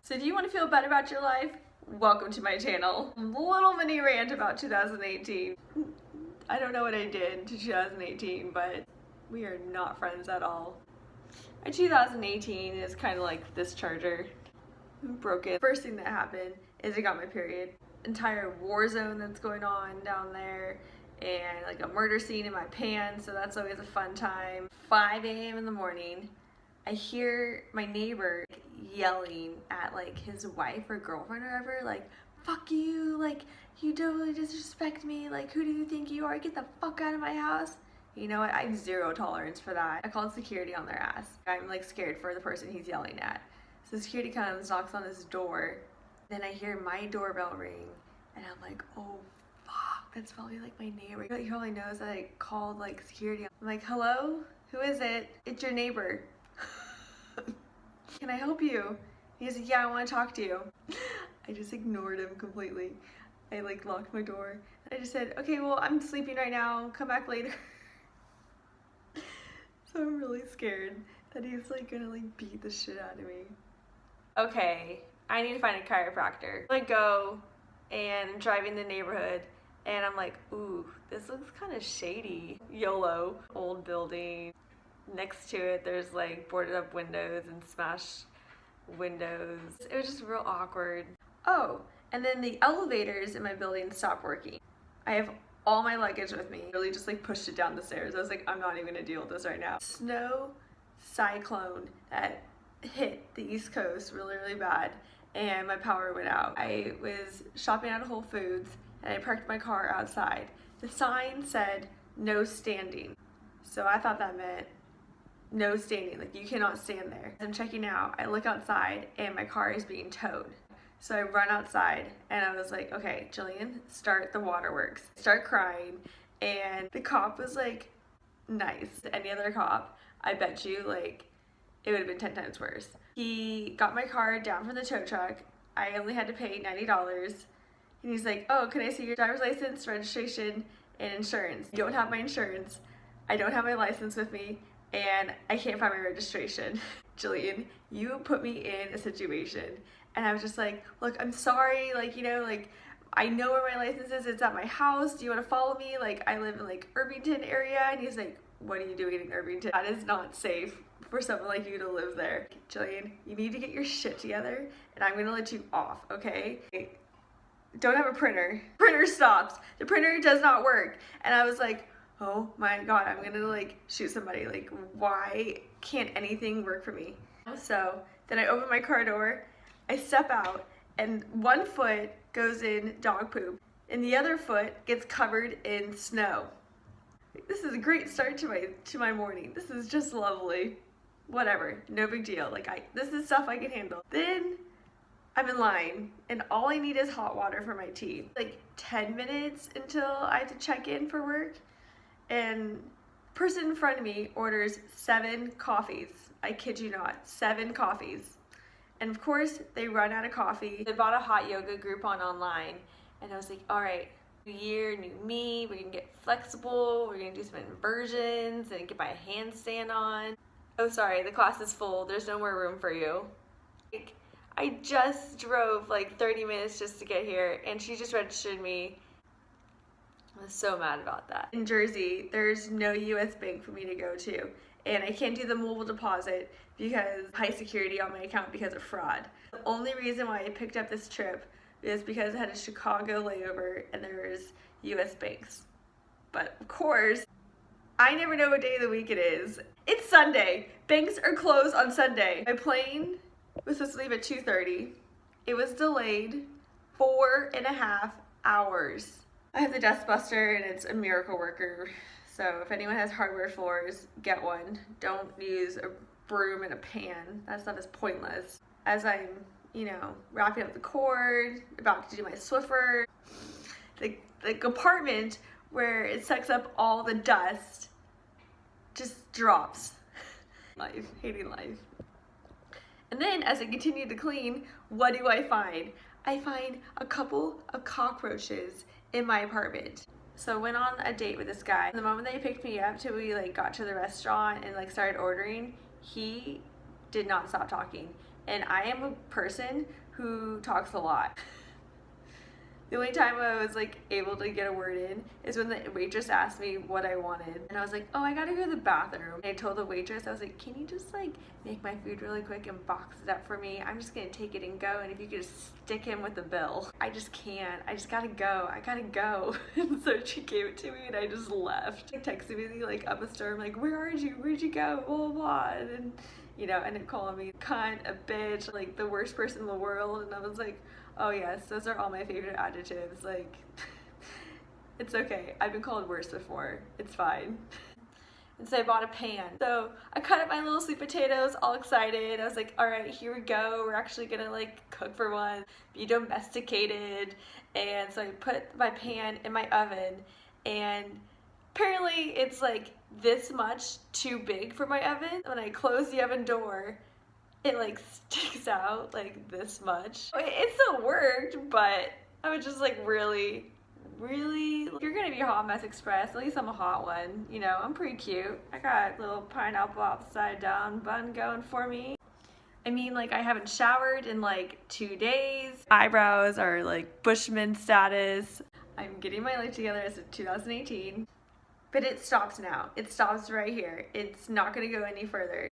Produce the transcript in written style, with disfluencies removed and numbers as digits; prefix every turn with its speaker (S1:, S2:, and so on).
S1: So do you want to feel better about your life? Welcome to my channel. Little mini rant about 2018. I don't know what I did to 2018, but we are not friends at all. My 2018 is kind of like this charger. Broke it. First thing that happened is I got my period. Entire war zone that's going on down there, and like a murder scene in my pants, so that's always a fun time. 5 a.m. in the morning, I hear my neighbor yelling at like his wife or girlfriend or whatever, like, fuck you, like, you totally disrespect me, like, who do you think you are, get the fuck out of my house. You know what, I have zero tolerance for that. I called security on their ass. I'm like scared for the person he's yelling at. So security comes, knocks on his door, then I hear my doorbell ring, and I'm like, oh fuck, that's probably like my neighbor. He probably knows that I called like security. I'm like, hello, who is it? It's your neighbor. Can I help you? He's like, yeah, I want to talk to you. I just ignored him completely. I like locked my door. I just said, okay, well, I'm sleeping right now, come back later. So I'm really scared that he's like gonna like beat the shit out of me. Okay, I need to find a chiropractor. I go and I'm driving the neighborhood and I'm like, ooh, this looks kind of shady. YOLO. Old building. Next to it, there's like boarded up windows and smashed windows. It was just real awkward. Oh, and then the elevators in my building stopped working. I have all my luggage with me. Really just like pushed it down the stairs. I was like, I'm not even gonna deal with this right now. Snow cyclone that hit the East Coast really, really bad, and my power went out. I was shopping at Whole Foods and I parked my car outside. The sign said no standing. So I thought that meant no standing, like you cannot stand there. I'm checking out, I look outside and my car is being towed. So I run outside and I was like, okay, Jillian, start the waterworks. Start crying, and the cop was like, nice. Any other cop, I bet you like it would have been 10 times worse. He got my car down from the tow truck. I only had to pay $90. And he's like, oh, can I see your driver's license, registration, and insurance? You don't have my insurance. I don't have my license with me, and I can't find my registration. Jillian, you put me in a situation. And I was just like, look, I'm sorry, like, you know, like, I know where my license is, it's at my house, do you want to follow me? Like, I live in like Irvington area. And he's like, what are you doing in Irvington? That is not safe for someone like you to live there. Jillian, you need to get your shit together and I'm gonna let you off, okay? Don't have a printer. Printer stops. The printer does not work. And I was like, oh my God, I'm gonna like shoot somebody. Like, why can't anything work for me? So then I open my car door, I step out, and one foot goes in dog poop and the other foot gets covered in snow. This is a great start to my morning. This is just lovely. Whatever, no big deal. Like, this is stuff I can handle. Then I'm in line and all I need is hot water for my tea. Like 10 minutes until I have to check in for work, and the person in front of me orders 7 coffees. I kid you not, 7 coffees. And of course they run out of coffee. They bought a hot yoga Groupon online, and I was like, all right, new year, new me, we're gonna get flexible, we're gonna do some inversions and get my handstand on. Oh, sorry, the class is full, there's no more room for you. Like, I just drove like 30 minutes just to get here, and she just registered me. I was so mad about that. In Jersey, there's no US bank for me to go to, and I can't do the mobile deposit because high security on my account because of fraud. The only reason why I picked up this trip is because I had a Chicago layover and there was US banks. But of course, I never know what day of the week it is. It's Sunday. Banks are closed on Sunday. My plane was supposed to leave at 2:30. It was delayed 4.5 hours. I have the Dust Buster and it's a miracle worker. So if anyone has hardwood floors, get one. Don't use a broom and a pan. That stuff is pointless. As I'm, you know, wrapping up the cord, about to do my Swiffer, the compartment where it sucks up all the dust just drops. Life, hating life. And then as I continue to clean, what do I find? I find a couple of cockroaches in my apartment. So I went on a date with this guy. The moment they picked me up till we like got to the restaurant and like started ordering, he did not stop talking. and I am a person who talks a lot. The only time I was like able to get a word in is when the waitress asked me what I wanted. And I was like, oh, I gotta go to the bathroom. And I told the waitress, I was like, can you just like make my food really quick and box it up for me? I'm just gonna take it and go. And if you could just stick him with the bill. I just can't. I just gotta go. I gotta go. And so she gave it to me and I just left. Like texted me like up a storm, like, where are you? Where'd you go? Blah, blah, blah. And you know, ended up calling me cunt, a bitch, like the worst person in the world. And I was like, oh yes, those are all my favorite adjectives. Like, it's okay. I've been called worse before. It's fine. And so I bought a pan. So I cut up my little sweet potatoes, all excited. I was like, all right, here we go. We're actually gonna like cook for once, be domesticated. And so I put my pan in my oven, and apparently it's like this much too big for my oven. When I close the oven door, it like sticks out like this much. It still worked, but I was just like, really, if you're gonna be a hot mess express, at least I'm a hot one. You know, I'm pretty cute. I got a little pineapple upside down bun going for me. I mean, like, I haven't showered in like 2 days. Eyebrows are like Bushman status. I'm getting my life together as of 2018. But it stops now. It stops right here. It's not gonna go any further.